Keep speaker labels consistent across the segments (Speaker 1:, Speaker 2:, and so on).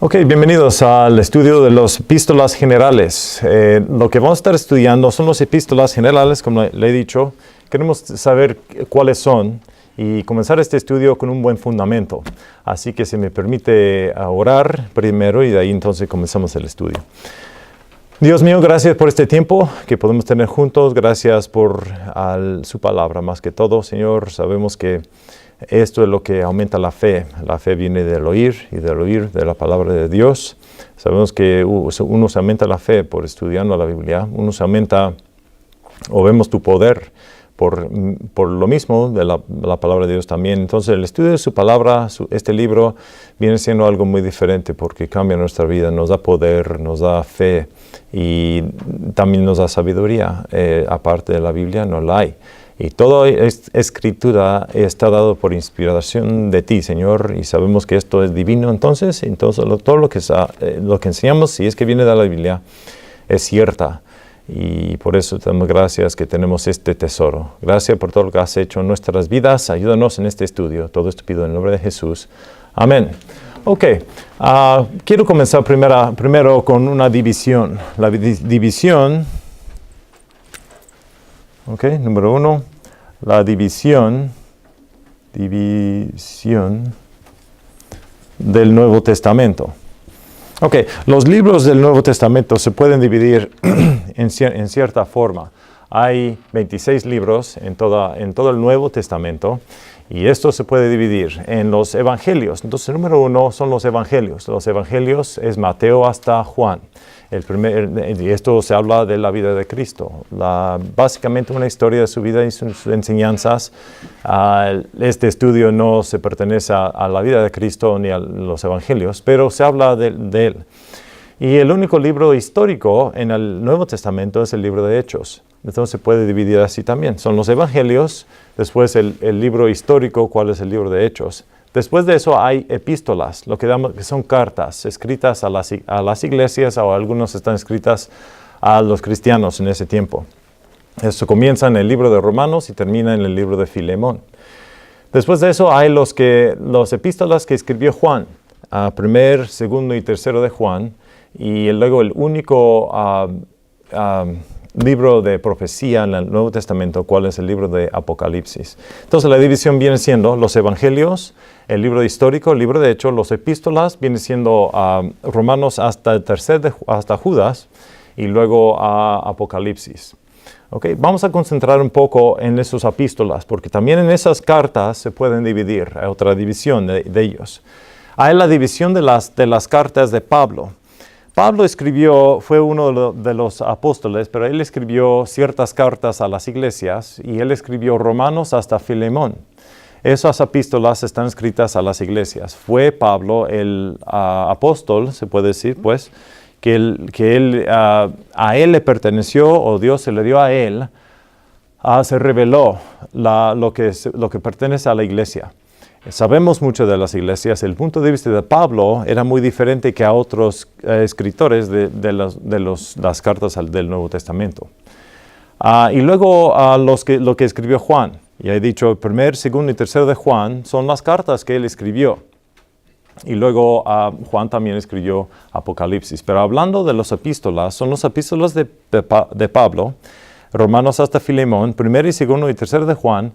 Speaker 1: Ok, bienvenidos al estudio de las epístolas generales. Lo que vamos a estar estudiando son las epístolas generales, como le he dicho. Queremos saber cuáles son y comenzar este estudio con un buen fundamento. Así que se me permite orar primero y de ahí entonces comenzamos el estudio. Dios mío, gracias por este tiempo que podemos tener juntos. Gracias por su palabra. Más que todo, Señor, sabemos que esto es lo que aumenta la fe. La fe viene del oír y del oír de la palabra de Dios. Sabemos que uno se aumenta la fe por estudiando la Biblia. Uno se aumenta o vemos tu poder por lo mismo de la palabra de Dios también. Entonces el estudio de su palabra, este libro, viene siendo algo muy diferente porque cambia nuestra vida, nos da poder, nos da fe y también nos da sabiduría. Aparte de la Biblia no la hay. Y toda escritura está dado por inspiración de ti, Señor, y sabemos que esto es divino. Entonces todo lo que enseñamos, si es que viene de la Biblia, es cierta. Y por eso te damos gracias que tenemos este tesoro. Gracias por todo lo que has hecho en nuestras vidas. Ayúdanos en este estudio. Todo esto pido en el nombre de Jesús. Amén. Ok, quiero comenzar primero con una división. La división... Ok, número 1, la división del Nuevo Testamento. Ok, los libros del Nuevo Testamento se pueden dividir en cierta forma. Hay 26 libros en todo el Nuevo Testamento y esto se puede dividir en los evangelios. Entonces, el número 1 son los evangelios. Los evangelios es Mateo hasta Juan. Y esto se habla de la vida de Cristo. Básicamente una historia de su vida y sus enseñanzas. Este estudio no se pertenece a la vida de Cristo ni a los evangelios, pero se habla de él. Y el único libro histórico en el Nuevo Testamento es el libro de Hechos. Entonces se puede dividir así también. Son los evangelios, después el libro histórico, cuál es el libro de Hechos. Después de eso hay epístolas, lo que son cartas escritas a las iglesias o algunas están escritas a los cristianos en ese tiempo. Esto comienza en el libro de Romanos y termina en el libro de Filemón. Después de eso hay los epístolas que escribió Juan, primer, segundo y tercero de Juan, y luego el único libro de profecía en el Nuevo Testamento, cuál es el libro de Apocalipsis. Entonces la división viene siendo los evangelios, el libro histórico, el libro de Hechos, los epístolas, viene siendo Romanos hasta hasta Judas y luego Apocalipsis. Okay, vamos a concentrar un poco en esos epístolas, porque también en esas cartas se pueden dividir, hay otra división de ellos. Hay la división de las cartas de Pablo. Pablo fue uno de los apóstoles, pero él escribió ciertas cartas a las iglesias y él escribió Romanos hasta Filemón. Esas epístolas están escritas a las iglesias. Fue Pablo el apóstol, se puede decir, pues, a él le perteneció, o Dios se le dio a él, se reveló lo que pertenece a la iglesia. Sabemos mucho de las iglesias. El punto de vista de Pablo era muy diferente que a otros escritores de las cartas del Nuevo Testamento. Y luego lo que escribió Juan. Ya he dicho, el primer, segundo y tercero de Juan son las cartas que él escribió. Y luego Juan también escribió Apocalipsis. Pero hablando de las epístolas, son las epístolas de Pablo, Romanos hasta Filemón, primero y segundo y tercero de Juan,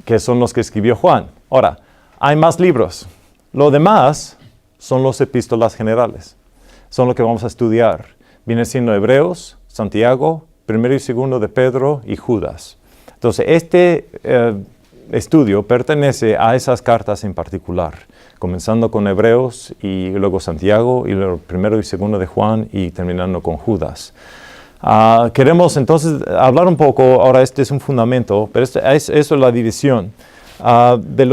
Speaker 1: que son los que escribió Juan. Ahora, hay más libros. Lo demás son las epístolas generales. Son lo que vamos a estudiar. Viene siendo Hebreos, Santiago, primero y segundo de Pedro y Judas. Entonces, este estudio pertenece a esas cartas en particular, comenzando con Hebreos y luego Santiago y luego primero y segundo de Juan y terminando con Judas. Queremos entonces hablar un poco, ahora este es un fundamento, pero eso es la división. De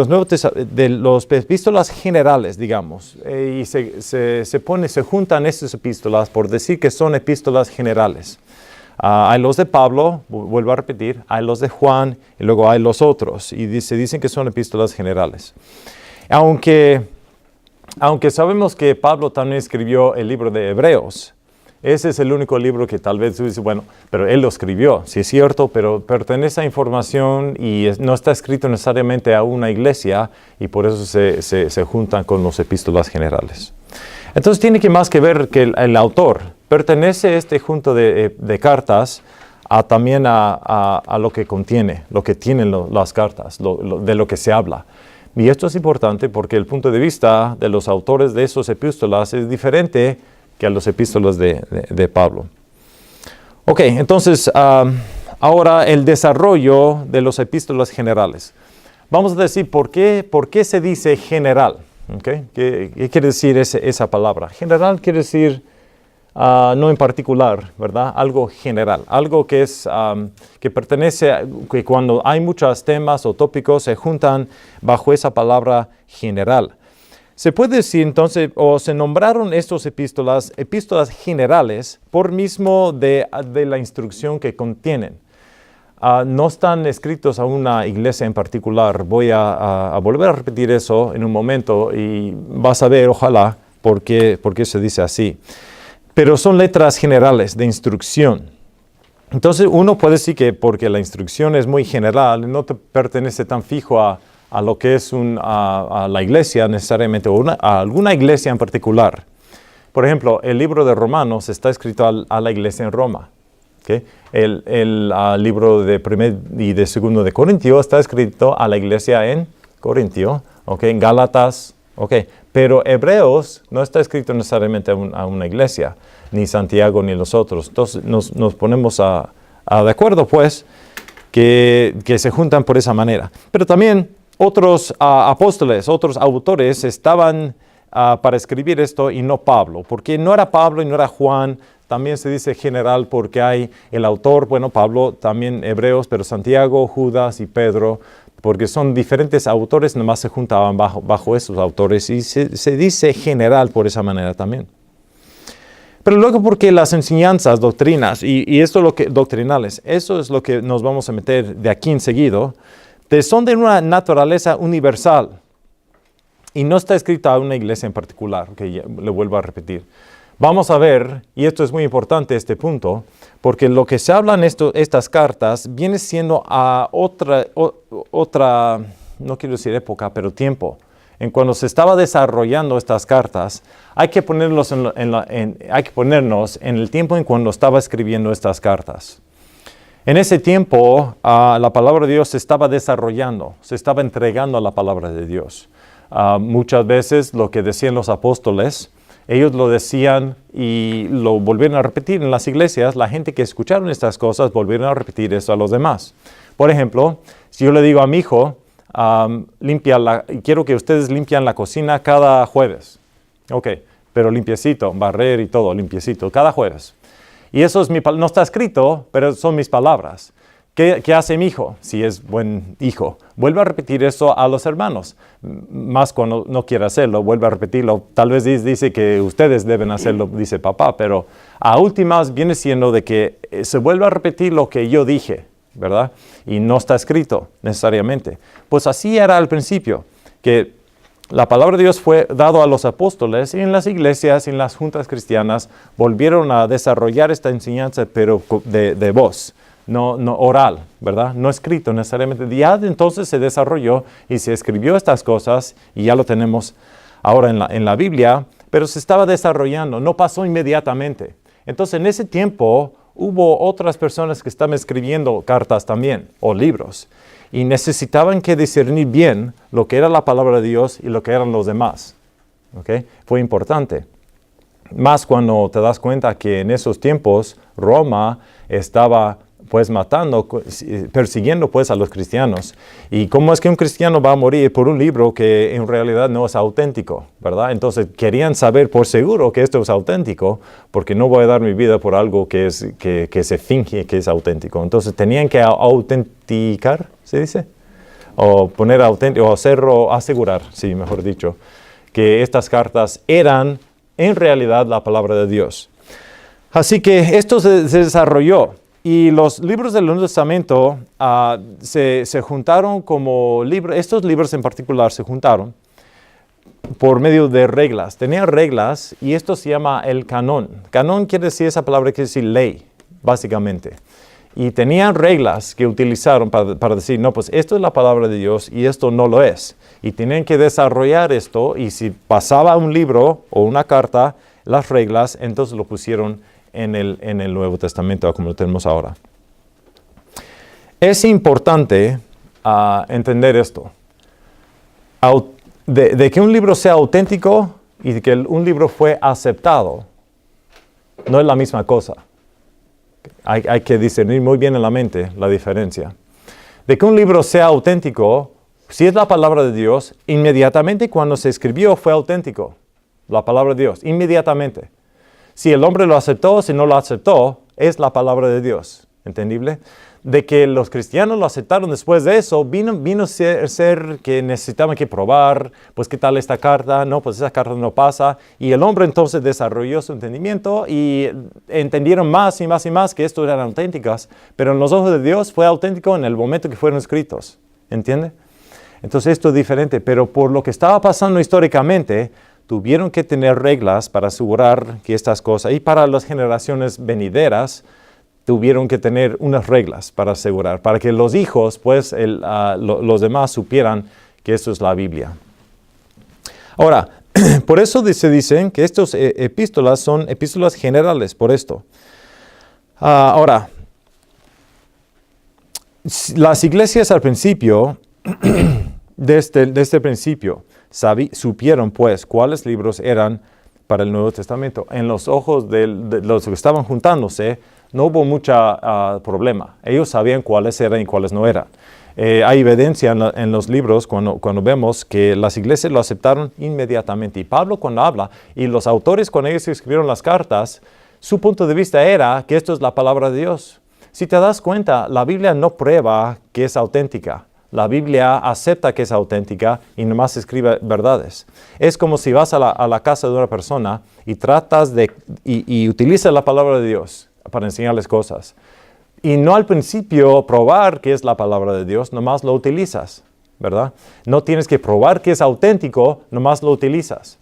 Speaker 1: los epístolas generales, digamos, y se juntan estas epístolas por decir que son epístolas generales. Hay los de Pablo, vuelvo a repetir, hay los de Juan y luego hay los otros, y se dicen que son epístolas generales. Aunque sabemos que Pablo también escribió el libro de Hebreos, ese es el único libro que tal vez tú dices, bueno, pero él lo escribió, sí es cierto, pero pertenece a información y no está escrito necesariamente a una iglesia y por eso se juntan con las epístolas generales. Entonces tiene que más que ver que el autor pertenece este conjunto de cartas también a lo que contiene, lo que tienen las cartas, de lo que se habla. Y esto es importante porque el punto de vista de los autores de esos epístolas es diferente que a los epístolas de Pablo. Ok, entonces ahora el desarrollo de los epístolas generales. Vamos a decir por qué se dice general. Okay. ¿Qué quiere decir esa palabra? General quiere decir no en particular, ¿verdad? Algo general, algo que es que pertenece que cuando hay muchos temas o tópicos se juntan bajo esa palabra general. Se puede decir entonces, o se nombraron estos epístolas generales por mismo de la instrucción que contienen. No están escritos a una iglesia en particular. Voy a volver a repetir eso en un momento y vas a ver, ojalá, por qué se dice así. Pero son letras generales de instrucción. Entonces uno puede decir que porque la instrucción es muy general, no te pertenece tan fijo a lo que es a la iglesia necesariamente, o a alguna iglesia en particular. Por ejemplo, el libro de Romanos está escrito a la iglesia en Roma. ¿Okay? El libro de 1 y de 2 de Corintio está escrito a la iglesia en Corintio, ¿okay? En Gálatas, ¿okay? Pero Hebreos no está escrito necesariamente a una iglesia, ni Santiago ni los otros. Entonces nos ponemos de acuerdo, pues, que se juntan por esa manera. Pero también otros apóstoles, otros autores estaban para escribir esto y no Pablo, porque no era Pablo y no era Juan. También se dice general porque hay el autor, bueno, Pablo, también Hebreos, pero Santiago, Judas y Pedro, porque son diferentes autores, nomás se juntaban bajo esos autores y se dice general por esa manera también. Pero luego porque las enseñanzas, doctrinas, y esto es lo que doctrinales, eso es lo que nos vamos a meter de aquí en seguido, son de una naturaleza universal y no está escrito a una iglesia en particular, que le vuelvo a repetir. Vamos a ver, y esto es muy importante este punto, porque lo que se habla en estas cartas viene siendo a otra, no quiero decir época, pero tiempo. En cuando se estaba desarrollando estas cartas, hay que ponernos en el tiempo en cuando estaba escribiendo estas cartas. En ese tiempo, la palabra de Dios se estaba desarrollando, se estaba entregando a la palabra de Dios. Muchas veces lo que decían los apóstoles, ellos lo decían y lo volvieron a repetir en las iglesias. La gente que escucharon estas cosas volvieron a repetir eso a los demás. Por ejemplo, si yo le digo a mi hijo, quiero que ustedes limpian la cocina cada jueves. Ok, pero limpiecito, barrer y todo, limpiecito, cada jueves. Y eso no está escrito, pero son mis palabras. ¿Qué hace mi hijo? Si es buen hijo, vuelve a repetir eso a los hermanos. Más cuando no quiere hacerlo, vuelve a repetirlo. Tal vez dice que ustedes deben hacerlo, dice papá, pero a últimas viene siendo de que se vuelve a repetir lo que yo dije, ¿verdad? Y no está escrito necesariamente. Pues así era al principio, que la palabra de Dios fue dado a los apóstoles y en las iglesias, en las juntas cristianas, volvieron a desarrollar esta enseñanza, pero de voz. No oral, ¿verdad? No escrito necesariamente. Ya entonces se desarrolló y se escribió estas cosas y ya lo tenemos ahora en la Biblia, pero se estaba desarrollando, no pasó inmediatamente. Entonces en ese tiempo hubo otras personas que estaban escribiendo cartas también o libros y necesitaban que discernir bien lo que era la palabra de Dios y lo que eran los demás. ¿Okay? Fue importante. Más cuando te das cuenta que en esos tiempos Roma estaba pues matando, persiguiendo pues a los cristianos. ¿Y cómo es que un cristiano va a morir por un libro que en realidad no es auténtico, verdad? Entonces querían saber por seguro que esto es auténtico, porque no voy a dar mi vida por algo que se finge que es auténtico. Entonces tenían que autenticar, ¿se dice? O poner auténtico, o hacerlo, asegurar, sí, mejor dicho, que estas cartas eran en realidad la palabra de Dios. Así que esto se desarrolló. Y los libros del Nuevo Testamento se juntaron como libros, estos libros en particular se juntaron por medio de reglas. Tenían reglas y esto se llama el canón. Canón quiere decir, esa palabra quiere decir ley, básicamente. y tenían reglas que utilizaron para decir, no, pues esto es la palabra de Dios y esto no lo es. Y tenían que desarrollar esto, y si pasaba un libro o una carta, las reglas, entonces lo pusieron en el Nuevo Testamento, como lo tenemos ahora. Es importante entender esto. De que un libro sea auténtico y de que un libro fue aceptado, no es la misma cosa. Hay que discernir muy bien en la mente la diferencia. De que un libro sea auténtico, si es la palabra de Dios, inmediatamente cuando se escribió fue auténtico. La palabra de Dios, inmediatamente. Si el hombre lo aceptó, si no lo aceptó, es la palabra de Dios. ¿Entendible? De que los cristianos lo aceptaron después de eso, vino a ser que necesitaban que probar, pues qué tal esta carta, no, pues esa carta no pasa, y el hombre entonces desarrolló su entendimiento y entendieron más y más y más que esto eran auténticas, pero en los ojos de Dios fue auténtico en el momento que fueron escritos, ¿entiende? Entonces esto es diferente, pero por lo que estaba pasando históricamente, tuvieron que tener reglas para asegurar que estas cosas, y para las generaciones venideras, tuvieron que tener unas reglas para asegurar, para que los hijos, pues los demás supieran que esto es la Biblia. Ahora, por eso se dicen que estas epístolas son epístolas generales, por esto. Ahora, las iglesias al principio, desde este principio, supieron pues cuáles libros eran para el Nuevo Testamento. En los ojos de los que estaban juntándose, no hubo mucho problema. Ellos sabían cuáles eran y cuáles no eran. Hay evidencia en los libros cuando vemos que las iglesias lo aceptaron inmediatamente. Y Pablo cuando habla, y los autores cuando ellos escribieron las cartas, su punto de vista era que esto es la palabra de Dios. Si te das cuenta, la Biblia no prueba que es auténtica. La Biblia acepta que es auténtica y nomás escribe verdades. Es como si vas a la casa de una persona y tratas y utilizas la palabra de Dios para enseñarles cosas. Y no al principio probar que es la palabra de Dios, nomás lo utilizas, ¿verdad? No tienes que probar que es auténtico, nomás lo utilizas.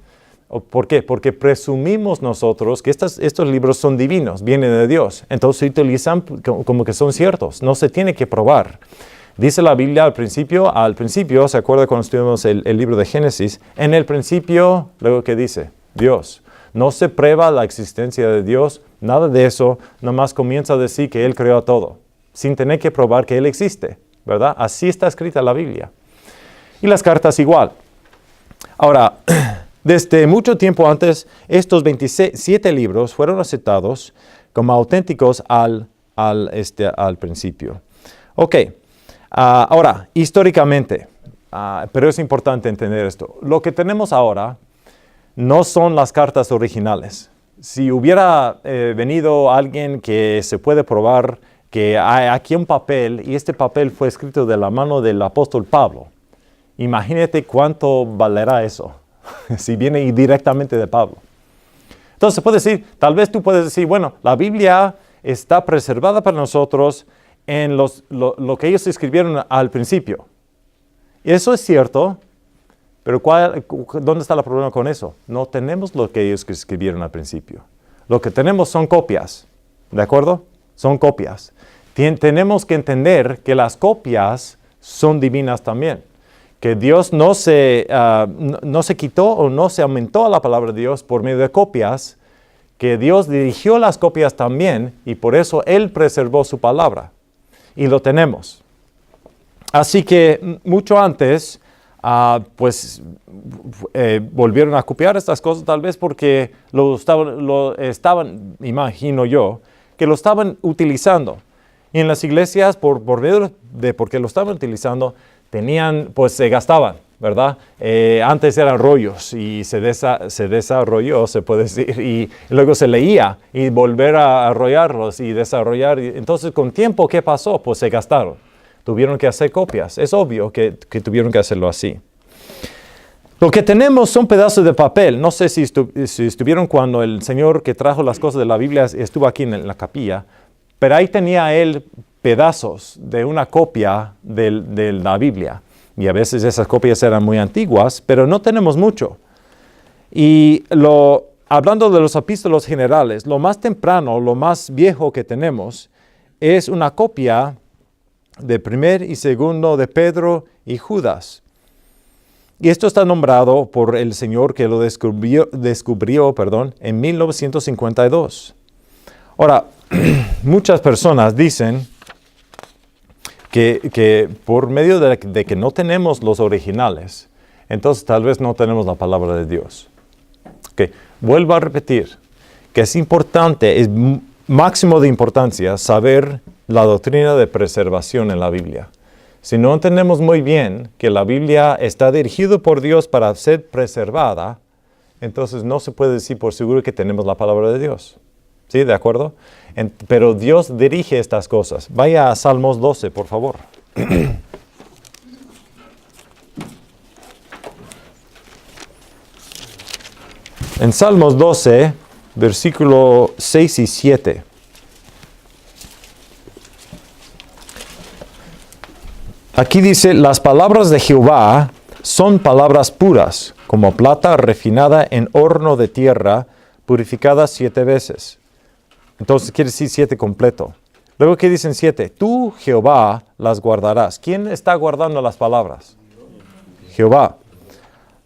Speaker 1: ¿Por qué? Porque presumimos nosotros que estos libros son divinos, vienen de Dios. Entonces se utilizan como que son ciertos, no se tiene que probar. Dice la Biblia al principio, ¿se acuerda cuando estudiamos el libro de Génesis? En el principio, luego ¿qué dice? Dios. No se prueba la existencia de Dios, nada de eso, nomás comienza a decir que Él creó todo, sin tener que probar que Él existe, ¿verdad? Así está escrita la Biblia. Y las cartas igual. Ahora, desde mucho tiempo antes, estos 27 libros fueron aceptados como auténticos al principio. Ok. Ahora, históricamente, pero es importante entender esto. Lo que tenemos ahora no son las cartas originales. Si hubiera venido alguien que se puede probar que hay aquí un papel y este papel fue escrito de la mano del apóstol Pablo, imagínate cuánto valerá eso si viene directamente de Pablo. Entonces se puede decir, tal vez tú puedes decir, bueno, la Biblia está preservada para nosotros en lo que ellos escribieron al principio. Y eso es cierto, pero ¿dónde está el problema con eso? No tenemos lo que ellos escribieron al principio. Lo que tenemos son copias, ¿de acuerdo? Son copias. Tenemos que entender que las copias son divinas también. Que Dios no se quitó o no se aumentó a la palabra de Dios por medio de copias, que Dios dirigió las copias también y por eso Él preservó su palabra. Y lo tenemos. Así que mucho antes, volvieron a copiar estas cosas tal vez porque lo estaban, imagino yo, que lo estaban utilizando. Y en las iglesias, por medio de porque lo estaban utilizando, se gastaban, ¿verdad? Antes eran rollos y se desarrolló, se puede decir, y luego se leía y volver a arrollarlos y desarrollar. Entonces, con tiempo, ¿qué pasó? Pues se gastaron. Tuvieron que hacer copias. Es obvio que tuvieron que hacerlo así. Lo que tenemos son pedazos de papel. No sé si estuvieron cuando el señor que trajo las cosas de la Biblia estuvo aquí en la capilla, pero ahí tenía él pedazos de una copia de la Biblia. Y a veces esas copias eran muy antiguas, pero no tenemos mucho. Y hablando de los epístolas generales, lo más temprano, lo más viejo que tenemos es una copia de primer y segundo de Pedro y Judas. Y esto está nombrado por el Señor que lo descubrió en 1952. Ahora, muchas personas dicen que por medio de que no tenemos los originales, entonces tal vez no tenemos la palabra de Dios. Okay. Vuelvo a repetir que es importante, es máximo de importancia saber la doctrina de preservación en la Biblia. Si no entendemos muy bien que la Biblia está dirigida por Dios para ser preservada, entonces no se puede decir por seguro que tenemos la palabra de Dios. ¿Sí? ¿De acuerdo? Pero Dios dirige estas cosas. Vaya a Salmos 12, por favor. En Salmos 12, versículo 6 y 7. Aquí dice, las palabras de Jehová son palabras puras, como plata refinada en horno de tierra, purificada 7 veces. Entonces quiere decir 7 completo. Luego, ¿qué dicen 7? Tú, Jehová, las guardarás. ¿Quién está guardando las palabras? Jehová.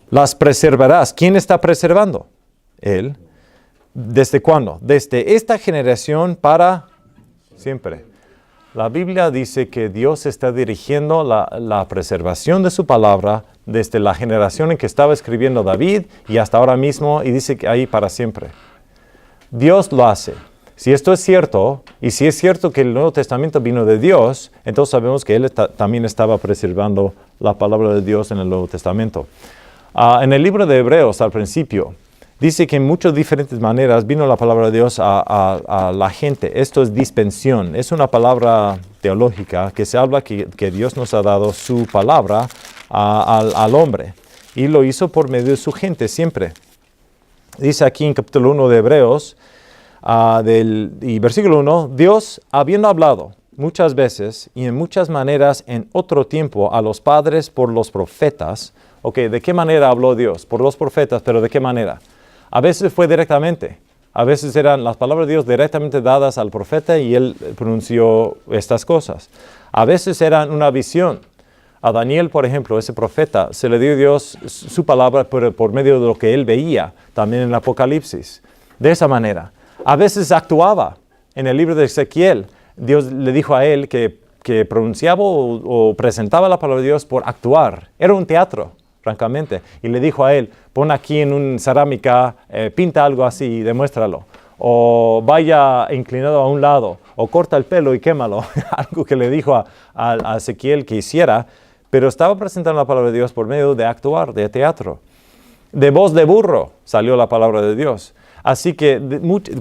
Speaker 1: Las preservarás. ¿Quién está preservando? Él. ¿Desde cuándo? Desde esta generación para siempre. La Biblia dice que Dios está dirigiendo la preservación de su palabra desde la generación en que estaba escribiendo David y hasta ahora mismo, y dice que ahí para siempre. Dios lo hace. Si esto es cierto, y si es cierto que el Nuevo Testamento vino de Dios, entonces sabemos que Él también estaba preservando la palabra de Dios en el Nuevo Testamento. En el libro de Hebreos, al principio, dice que en muchas diferentes maneras vino la palabra de Dios a la gente. Esto es dispensión. Es una palabra teológica que se habla que Dios nos ha dado su palabra al hombre. Y lo hizo por medio de su gente siempre. Dice aquí en capítulo 1 de Hebreos, y versículo 1, Dios, habiendo hablado muchas veces y en muchas maneras en otro tiempo a los padres por los profetas. Ok, ¿de qué manera habló Dios? Por los profetas, pero ¿de qué manera? A veces fue directamente. A veces eran las palabras de Dios directamente dadas al profeta y él pronunció estas cosas. A veces eran una visión. A Daniel, por ejemplo, ese profeta, se le dio Dios su palabra por medio de lo que él veía, también en el Apocalipsis. De esa manera. A veces actuaba. En el libro de Ezequiel, Dios le dijo a él que pronunciaba o presentaba la palabra de Dios por actuar. Era un teatro, francamente. Y le dijo a él, pon aquí en una cerámica, pinta algo así y demuéstralo. O vaya inclinado a un lado, o corta el pelo y quémalo. Algo que le dijo a Ezequiel que hiciera. Pero estaba presentando la palabra de Dios por medio de actuar, de teatro. De voz de burro salió la palabra de Dios. Así que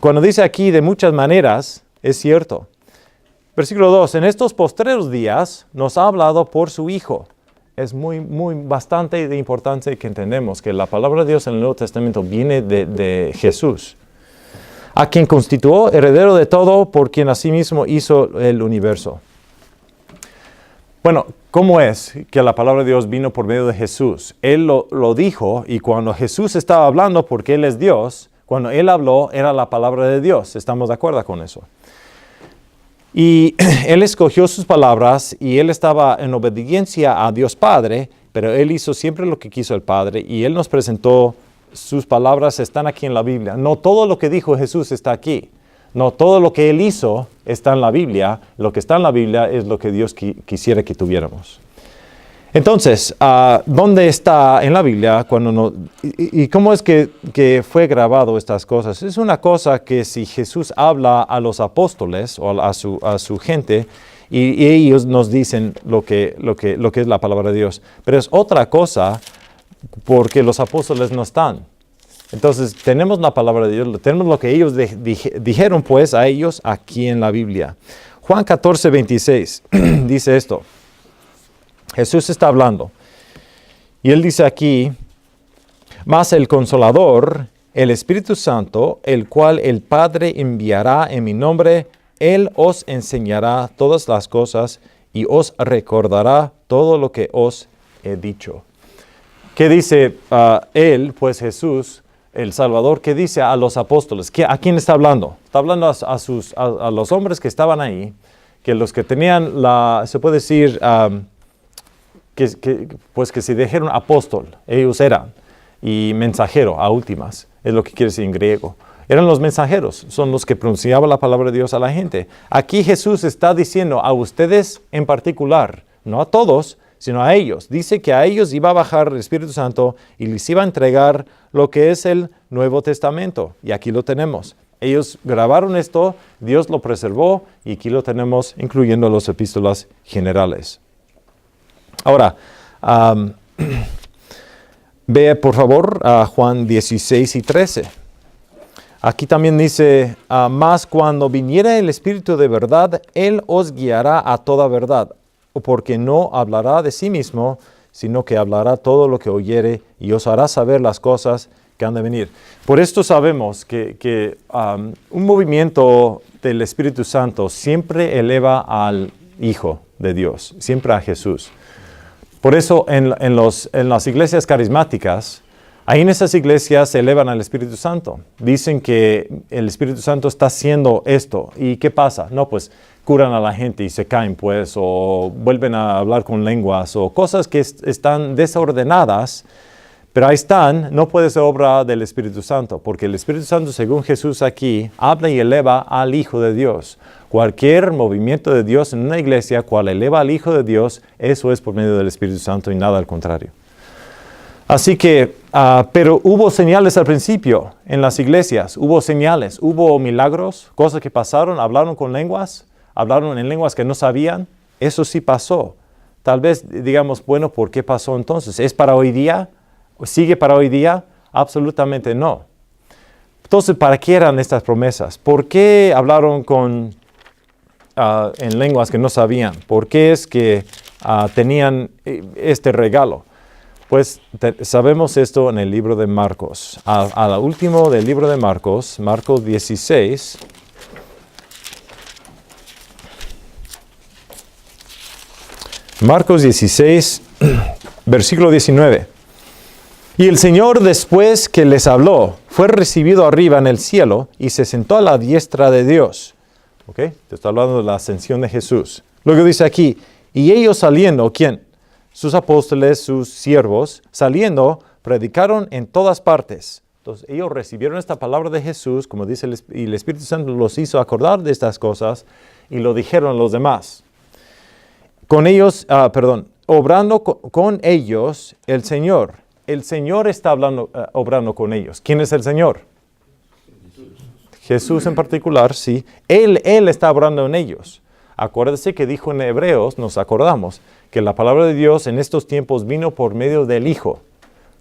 Speaker 1: cuando dice aquí de muchas maneras, es cierto. Versículo 2, en estos postreros días nos ha hablado por su Hijo. Es bastante de importancia que entendemos que la palabra de Dios en el Nuevo Testamento viene de Jesús, a quien constituyó heredero de todo, por quien asimismo hizo el universo. Bueno, ¿cómo es que la palabra de Dios vino por medio de Jesús? Él lo dijo, y cuando Jesús estaba hablando, porque Él es Dios, cuando Él habló, era la palabra de Dios. ¿Estamos de acuerdo con eso? Y Él escogió sus palabras y Él estaba en obediencia a Dios Padre, pero Él hizo siempre lo que quiso el Padre y Él nos presentó sus palabras, están aquí en la Biblia. No todo lo que dijo Jesús está aquí. No todo lo que Él hizo está en la Biblia. Lo que está en la Biblia es lo que Dios quisiera que tuviéramos. Entonces, ¿dónde está en la Biblia y cómo es que fue grabado estas cosas? Es una cosa que si Jesús habla a los apóstoles o a su gente y ellos nos dicen lo que es la palabra de Dios. Pero es otra cosa porque los apóstoles no están. Entonces, tenemos la palabra de Dios, tenemos lo que ellos dijeron pues a ellos aquí en la Biblia. Juan 14, 26 dice esto. Jesús está hablando. Y Él dice aquí, mas el Consolador, el Espíritu Santo, el cual el Padre enviará en mi nombre, Él os enseñará todas las cosas y os recordará todo lo que os he dicho. ¿Qué dice Él, pues Jesús, el Salvador? ¿Qué dice a los apóstoles? ¿A quién está hablando? Está hablando a los hombres que estaban ahí. que los que tenían se puede decir, que se dijeron apóstol, ellos eran, y mensajero a últimas, es lo que quiere decir en griego. Eran los mensajeros, son los que pronunciaban la palabra de Dios a la gente. Aquí Jesús está diciendo a ustedes en particular, no a todos, sino a ellos. Dice que a ellos iba a bajar el Espíritu Santo y les iba a entregar lo que es el Nuevo Testamento. Y aquí lo tenemos. Ellos grabaron esto, Dios lo preservó y aquí lo tenemos incluyendo las epístolas generales. Ahora, ve por favor a Juan 16 y 13. Aquí también dice, mas cuando viniera el Espíritu de verdad, Él os guiará a toda verdad, porque no hablará de sí mismo, sino que hablará todo lo que oyere y os hará saber las cosas que han de venir. Por esto sabemos que un movimiento del Espíritu Santo siempre eleva al Hijo de Dios, siempre a Jesús. Por eso en las iglesias carismáticas, ahí en esas iglesias se elevan al Espíritu Santo. Dicen que el Espíritu Santo está haciendo esto. ¿Y qué pasa? No, pues curan a la gente y se caen, pues, o vuelven a hablar con lenguas, o cosas que están desordenadas, pero ahí están, no puede ser obra del Espíritu Santo, porque el Espíritu Santo, según Jesús aquí, habla y eleva al Hijo de Dios. Cualquier movimiento de Dios en una iglesia, cual eleva al Hijo de Dios, eso es por medio del Espíritu Santo y nada al contrario. Así que, pero hubo señales al principio en las iglesias, hubo señales, hubo milagros, cosas que pasaron, hablaron con lenguas, hablaron en lenguas que no sabían, eso sí pasó. Tal vez digamos, bueno, ¿por qué pasó entonces? ¿Es para hoy día? ¿Sigue para hoy día? Absolutamente no. Entonces, ¿para qué eran estas promesas? ¿Por qué hablaron en lenguas que no sabían? ¿Por qué es que tenían este regalo? Pues sabemos esto en el libro de Marcos. Al último del libro de Marcos, Marcos 16. Marcos 16, versículo 19. Y el Señor, después que les habló, fue recibido arriba en el cielo y se sentó a la diestra de Dios. ¿Ok? Te está hablando de la ascensión de Jesús. Luego dice aquí, y ellos saliendo, ¿quién? Sus apóstoles, sus siervos, saliendo, predicaron en todas partes. Entonces, ellos recibieron esta palabra de Jesús, como dice y el Espíritu Santo los hizo acordar de estas cosas, y lo dijeron a los demás. Con ellos, obrando con ellos el Señor. El Señor está obrando con ellos. ¿Quién es el Señor? Jesús en particular, sí. Él está obrando en ellos. Acuérdese que dijo en Hebreos, nos acordamos, que la palabra de Dios en estos tiempos vino por medio del Hijo.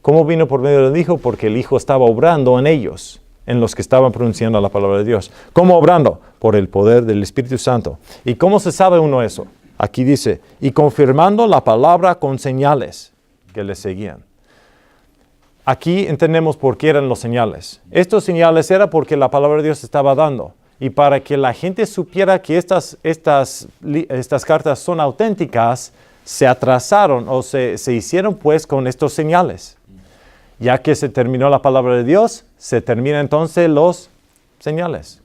Speaker 1: ¿Cómo vino por medio del Hijo? Porque el Hijo estaba obrando en ellos, en los que estaban pronunciando la palabra de Dios. ¿Cómo obrando? Por el poder del Espíritu Santo. ¿Y cómo se sabe uno eso? Aquí dice, y confirmando la palabra con señales que le seguían. Aquí entendemos por qué eran los señales. Estos señales eran porque la palabra de Dios estaba dando. Y para que la gente supiera que estas cartas son auténticas, se atrasaron o se hicieron pues con estos señales. Ya que se terminó la palabra de Dios, se terminan entonces los señales.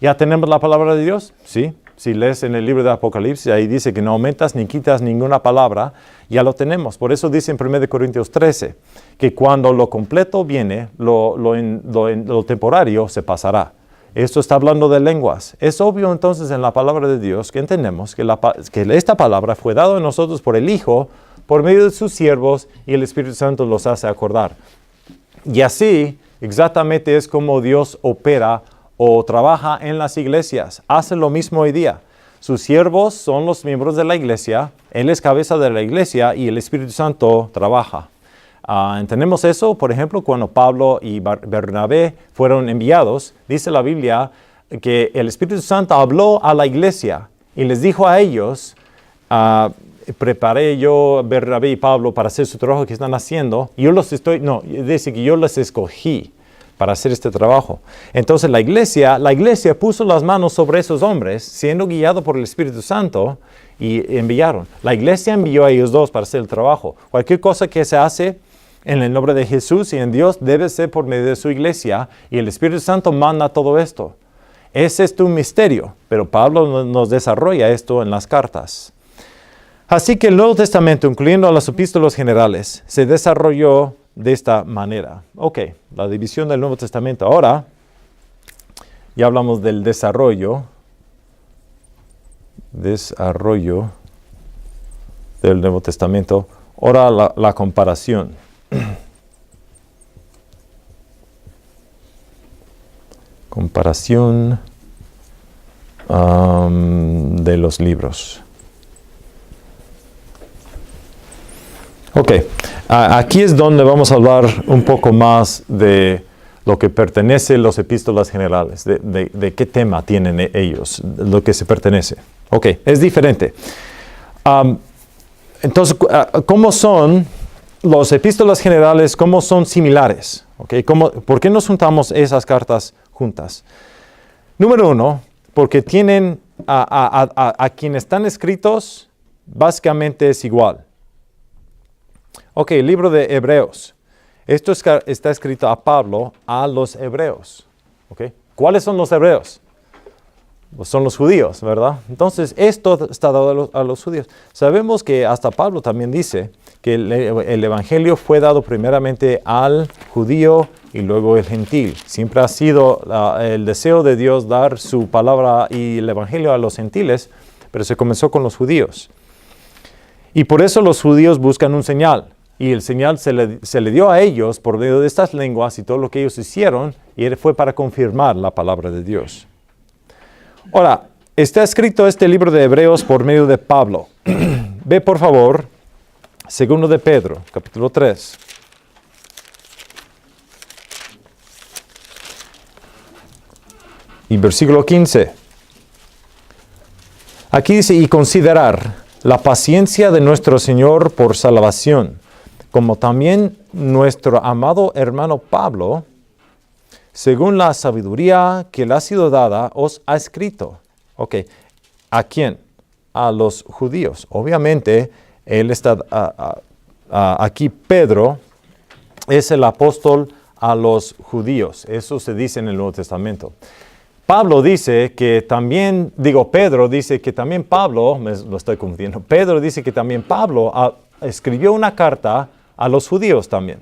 Speaker 1: ¿Ya tenemos la palabra de Dios? Sí. Si lees en el libro de Apocalipsis, ahí dice que no aumentas ni quitas ninguna palabra, ya lo tenemos. Por eso dice en 1 Corintios 13, que cuando lo completo viene, lo temporario se pasará. Esto está hablando de lenguas. Es obvio entonces en la palabra de Dios que entendemos que esta palabra fue dada a nosotros por el Hijo, por medio de sus siervos, y el Espíritu Santo los hace acordar. Y así, exactamente es como Dios opera o trabaja en las iglesias. Hace lo mismo hoy día. Sus siervos son los miembros de la iglesia, Él es cabeza de la iglesia y el Espíritu Santo trabaja. Entendemos eso, por ejemplo, cuando Pablo y Bernabé fueron enviados, dice la Biblia que el Espíritu Santo habló a la iglesia y les dijo a ellos, preparé yo Bernabé y Pablo para hacer su trabajo que están haciendo, dice que yo los escogí para hacer este trabajo. Entonces la iglesia puso las manos sobre esos hombres, siendo guiado por el Espíritu Santo, y enviaron. La iglesia envió a ellos dos para hacer el trabajo. Cualquier cosa que se hace en el nombre de Jesús y en Dios debe ser por medio de su iglesia, y el Espíritu Santo manda todo esto. Es esto un misterio, pero Pablo nos desarrolla esto en las cartas. Así que el Nuevo Testamento, incluyendo las epístolas generales, se desarrolló de esta manera. Ok, la división del Nuevo Testamento. Ahora, ya hablamos del desarrollo del Nuevo Testamento. Ahora la comparación. Comparación de los libros. Ok, aquí es donde vamos a hablar un poco más de lo que pertenece a las epístolas generales, de qué tema tienen ellos, lo que se pertenece. Ok, es diferente. Entonces, ¿cómo son las epístolas generales? ¿Cómo son similares? Okay, ¿por qué nos juntamos esas cartas juntas? Número uno, porque tienen a quienes están escritos, básicamente es igual. Ok, el libro de Hebreos. Esto está escrito a Pablo, a los hebreos. Okay. ¿Cuáles son los hebreos? Pues son los judíos, ¿verdad? Entonces, esto está dado a los judíos. Sabemos que hasta Pablo también dice que el evangelio fue dado primeramente al judío y luego el gentil. Siempre ha sido el deseo de Dios dar su palabra y el evangelio a los gentiles, pero se comenzó con los judíos. Y por eso los judíos buscan un señal. Y el señal se le dio a ellos por medio de estas lenguas y todo lo que ellos hicieron, y fue para confirmar la palabra de Dios. Ahora, está escrito este libro de Hebreos por medio de Pablo. Ve por favor, 2 de Pedro, capítulo 3. Y versículo 15. Aquí dice, y considerar la paciencia de nuestro Señor por salvación, como también nuestro amado hermano Pablo, según la sabiduría que le ha sido dada, os ha escrito. Ok, ¿a quién? A los judíos. Obviamente, él está aquí, Pedro es el apóstol a los judíos. Eso se dice en el Nuevo Testamento. Pedro dice que también Pablo, lo estoy confundiendo, Pedro dice que también Pablo escribió una carta a los judíos también.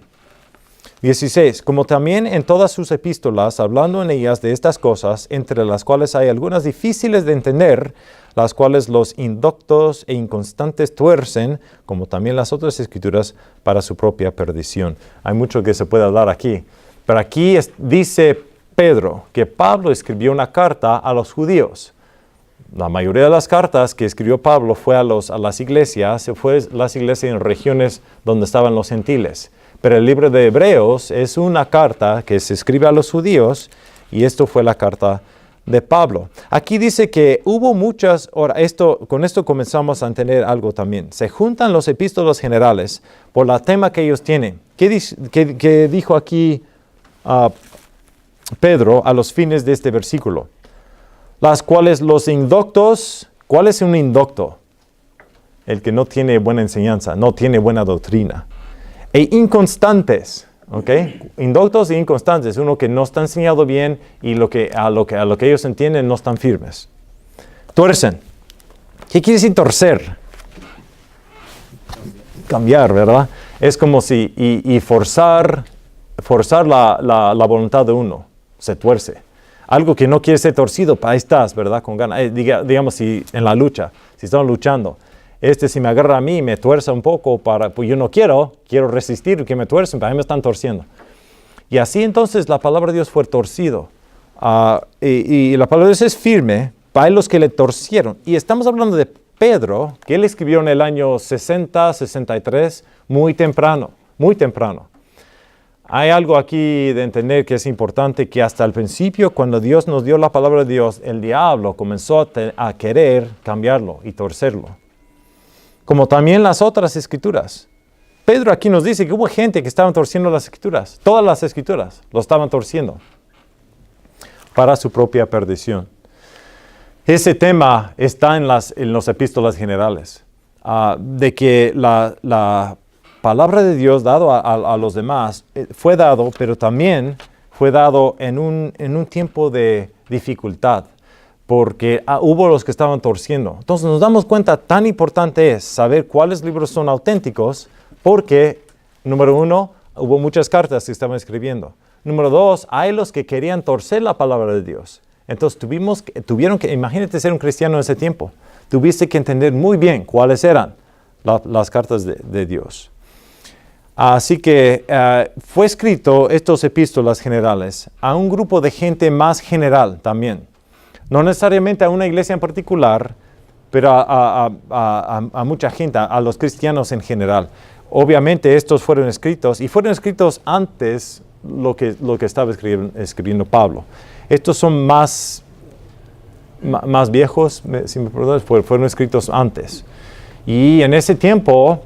Speaker 1: 16. Como también en todas sus epístolas, hablando en ellas de estas cosas, entre las cuales hay algunas difíciles de entender, las cuales los indoctos e inconstantes tuercen, como también las otras escrituras, para su propia perdición. Hay mucho que se puede hablar aquí, pero aquí dice Pedro que Pablo escribió una carta a los judíos. La mayoría de las cartas que escribió Pablo fue a las iglesias, en regiones donde estaban los gentiles. Pero el libro de Hebreos es una carta que se escribe a los judíos, y esto fue la carta de Pablo. Aquí dice que hubo muchas, ahora con esto comenzamos a entender algo también. Se juntan los epístolas generales por la tema que ellos tienen. ¿Qué dijo aquí Pedro a los fines de este versículo? Las cuales los indoctos, ¿cuál es un indocto? El que no tiene buena enseñanza, no tiene buena doctrina. E inconstantes, ¿ok? Indoctos e inconstantes, uno que no está enseñado bien y a lo que ellos entienden no están firmes. Tuercen. ¿Qué quiere decir torcer? Cambiar, ¿verdad? Es como si y forzar la voluntad de uno. Se tuerce. Algo que no quiere ser torcido, ahí estás, ¿verdad? Con ganas. Digamos, si en la lucha, si estamos luchando, si me agarra a mí, me tuerza un poco, pues yo no quiero resistir que me tuercen, para mí me están torciendo. Y así entonces la palabra de Dios fue torcido. Y la palabra de Dios es firme para los que le torcieron. Y estamos hablando de Pedro, que él escribió en el año 60, 63, muy temprano. Hay algo aquí de entender que es importante, que hasta el principio, cuando Dios nos dio la palabra de Dios, el diablo comenzó a querer cambiarlo y torcerlo. Como también las otras escrituras. Pedro aquí nos dice que hubo gente que estaban torciendo las escrituras. Todas las escrituras lo estaban torciendo para su propia perdición. Ese tema está en las epístolas generales. De que la palabra de Dios dado a los demás fue dado, pero también fue dado en un tiempo de dificultad, porque hubo los que estaban torciendo. Entonces nos damos cuenta, tan importante es saber cuáles libros son auténticos, porque, número uno, hubo muchas cartas que estaban escribiendo. Número dos, hay los que querían torcer la palabra de Dios. Entonces tuvieron que, imagínate ser un cristiano en ese tiempo, tuviste que entender muy bien cuáles eran las cartas de Dios. Así que fue escrito estas epístolas generales a un grupo de gente más general también. No necesariamente a una iglesia en particular, pero a mucha gente, a los cristianos en general. Obviamente estos fueron escritos, y fueron escritos antes lo que estaba escribiendo Pablo. Estos son más viejos, si me perdonas, fueron escritos antes. Y en ese tiempo,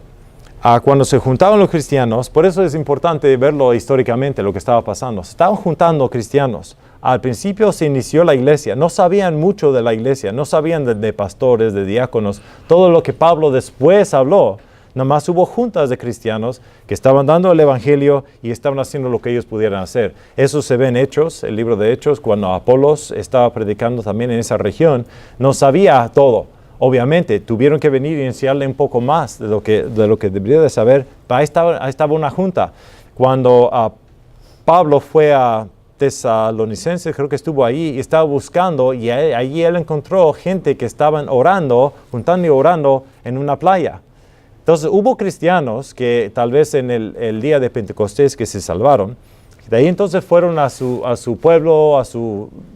Speaker 1: cuando se juntaban los cristianos, por eso es importante verlo históricamente, lo que estaba pasando. Se estaban juntando cristianos. Al principio se inició la iglesia. No sabían mucho de la iglesia, no sabían de pastores, de diáconos, todo lo que Pablo después habló. Nomás hubo juntas de cristianos que estaban dando el evangelio y estaban haciendo lo que ellos pudieran hacer. Eso se ve en Hechos, el libro de Hechos, cuando Apolos estaba predicando también en esa región. No sabía todo. Obviamente, tuvieron que venir y enseñarle un poco más de lo que debería de saber. Ahí estaba una junta. Cuando Pablo fue a Tesalonicenses, creo que estuvo ahí y estaba buscando, y allí él encontró gente que estaban orando, juntando y orando en una playa. Entonces hubo cristianos que tal vez en el día de Pentecostés que se salvaron. De ahí entonces fueron a su pueblo,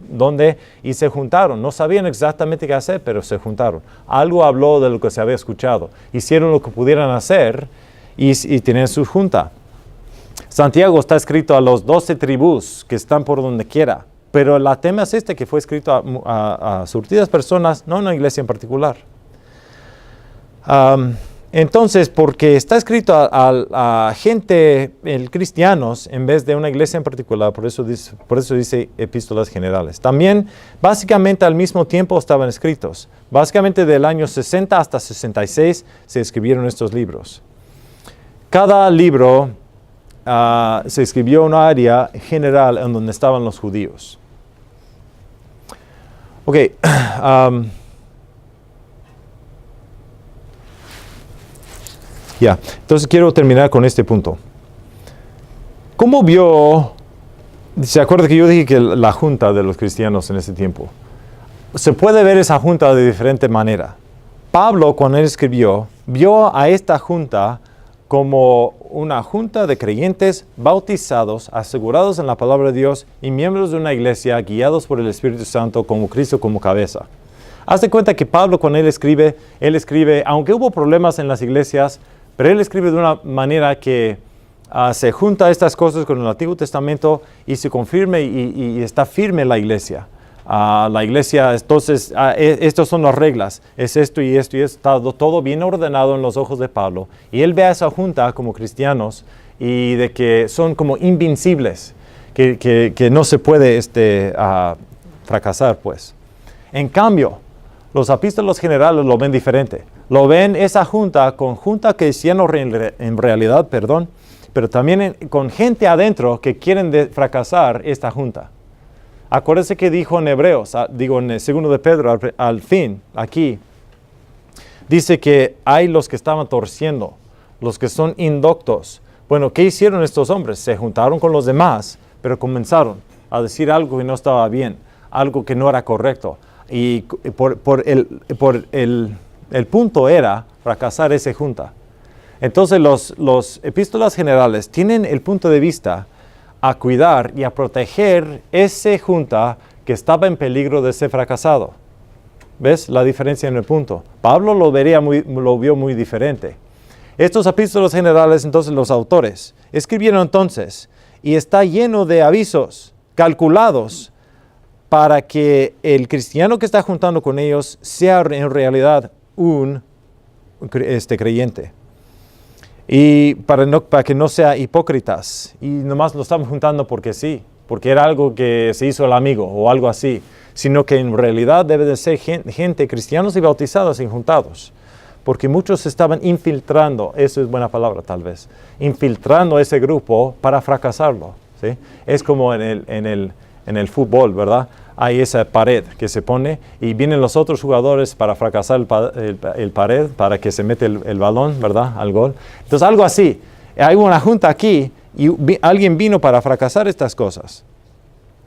Speaker 1: donde, y se juntaron. No sabían exactamente qué hacer, pero se juntaron. Algo habló de lo que se había escuchado. Hicieron lo que pudieran hacer y tenían su junta. Santiago está escrito a los 12 tribus que están por donde quiera. Pero el tema es que fue escrito a surtidas personas, no a una iglesia en particular. Entonces, porque está escrito a gente, cristianos, en vez de una iglesia en particular, por eso dice epístolas generales. También, básicamente al mismo tiempo estaban escritos. Básicamente del año 60 hasta 66 se escribieron estos libros. Cada libro se escribió en un área general en donde estaban los judíos. Ok. Entonces quiero terminar con este punto. ¿Cómo vio? ¿Se acuerda que yo dije que la junta de los cristianos en ese tiempo? Se puede ver esa junta de diferente manera. Pablo, cuando él escribió, vio a esta junta como una junta de creyentes bautizados, asegurados en la palabra de Dios y miembros de una iglesia guiados por el Espíritu Santo como Cristo como cabeza. Haz de cuenta que Pablo, cuando él escribe, aunque hubo problemas en las iglesias, pero él escribe de una manera que se junta estas cosas con el Antiguo Testamento y se confirme y está firme la iglesia. La iglesia, entonces, estas son las reglas, es esto y esto y esto, todo bien ordenado en los ojos de Pablo. Y él ve a esa junta como cristianos y de que son como invencibles, que no se puede fracasar, pues. En cambio, los apóstoles generales lo ven diferente. Lo ven esa junta que hicieron en realidad, pero también con gente adentro que quieren fracasar esta junta. Acuérdense que dijo en Hebreos, en el 2 de Pedro, al fin, aquí, dice que hay los que estaban torciendo, los que son indoctos. Bueno, ¿qué hicieron estos hombres? Se juntaron con los demás, pero comenzaron a decir algo que no estaba bien, algo que no era correcto. Y el punto era fracasar esa junta. Entonces los epístolas generales tienen el punto de vista a cuidar y a proteger esa junta que estaba en peligro de ser fracasado. ¿Ves la diferencia en el punto? Pablo lo vio muy diferente. Estos epístolas generales, entonces los autores escribieron entonces, y está lleno de avisos calculados para que el cristiano que está juntando con ellos sea en realidad un creyente. Y para que no sea hipócritas y nomás lo estamos juntando porque sí, porque era algo que se hizo el amigo o algo así, sino que en realidad debe de ser gente, cristianos y bautizados y juntados, porque muchos estaban infiltrando, eso es buena palabra tal vez, infiltrando ese grupo para fracasarlo, ¿sí? Es como en el fútbol, ¿verdad? Hay esa pared que se pone y vienen los otros jugadores para fracasar el pared, para que se mete el balón, ¿verdad? Al gol. Entonces, algo así. Hay una junta aquí y alguien vino para fracasar estas cosas.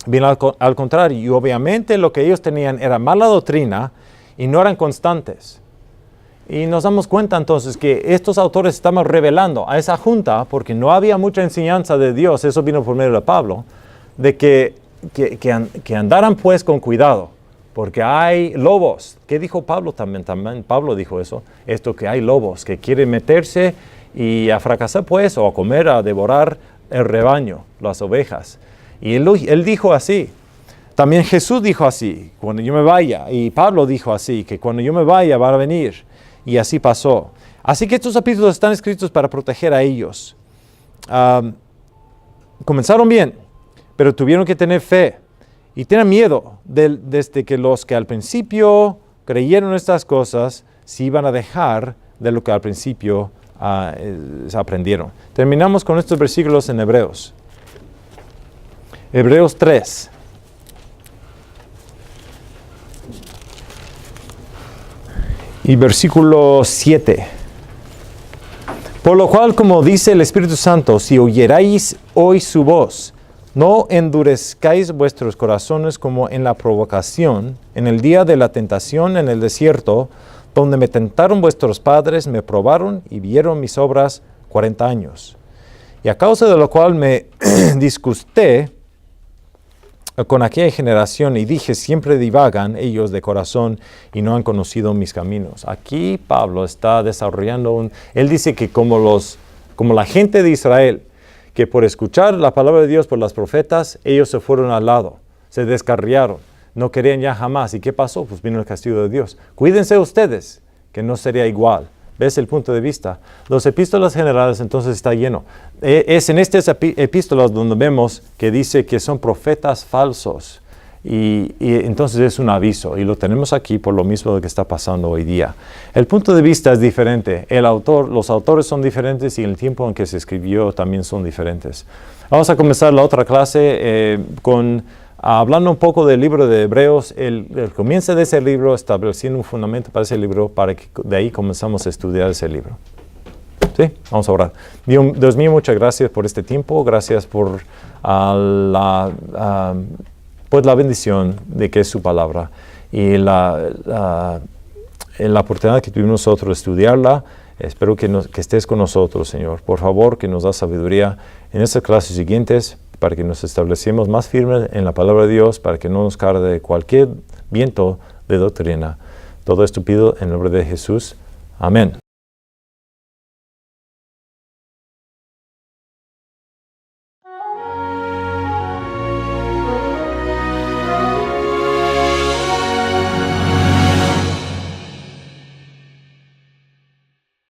Speaker 1: Vino al contrario. Y obviamente lo que ellos tenían era mala doctrina y no eran constantes. Y nos damos cuenta entonces que estos autores estaban revelando a esa junta, porque no había mucha enseñanza de Dios, eso vino por medio de Pablo, de que andaran pues con cuidado, porque hay lobos. ¿Qué dijo Pablo también? También Pablo dijo eso, esto que hay lobos que quieren meterse y a fracasar pues, o a comer, a devorar el rebaño, las ovejas. Y él dijo así. También Jesús dijo así, cuando yo me vaya, y Pablo dijo así, que cuando yo me vaya van a venir, y así pasó. Así que estos capítulos están escritos para proteger a ellos. Comenzaron bien, pero tuvieron que tener fe, y tienen miedo desde que los que al principio creyeron estas cosas, se iban a dejar de lo que al principio aprendieron. Terminamos con estos versículos en Hebreos. Hebreos 3. Y versículo 7. Por lo cual, como dice el Espíritu Santo, si oyerais hoy su voz, no endurezcáis vuestros corazones como en la provocación, en el día de la tentación en el desierto, donde me tentaron vuestros padres, me probaron y vieron mis obras 40 años. Y a causa de lo cual me disgusté con aquella generación y dije, siempre divagan ellos de corazón y no han conocido mis caminos. Aquí Pablo está desarrollando él dice que como la gente de Israel, que por escuchar la palabra de Dios por los profetas, ellos se fueron al lado, se descarriaron, no querían ya jamás. ¿Y qué pasó? Pues vino el castigo de Dios. Cuídense ustedes, que no sería igual. ¿Ves el punto de vista? Los epístolas generales entonces está lleno. Es en estas epístolas donde vemos que dice que son profetas falsos. Y entonces es un aviso. Y lo tenemos aquí por lo mismo de que está pasando hoy día. El punto de vista es diferente. Los autores son diferentes y el tiempo en que se escribió también son diferentes. Vamos a comenzar la otra clase hablando un poco del libro de Hebreos, el comienzo de ese libro, estableciendo un fundamento para ese libro, para que de ahí comenzamos a estudiar ese libro. ¿Sí? Vamos a orar. Dios mío, muchas gracias por este tiempo, gracias por la bendición de que es su palabra y la oportunidad que tuvimos nosotros de estudiarla. Espero que estés con nosotros, Señor. Por favor, que nos da sabiduría en estas clases siguientes, para que nos establecemos más firmes en la palabra de Dios, para que no nos cargue cualquier viento de doctrina. Todo esto pido en nombre de Jesús. Amén.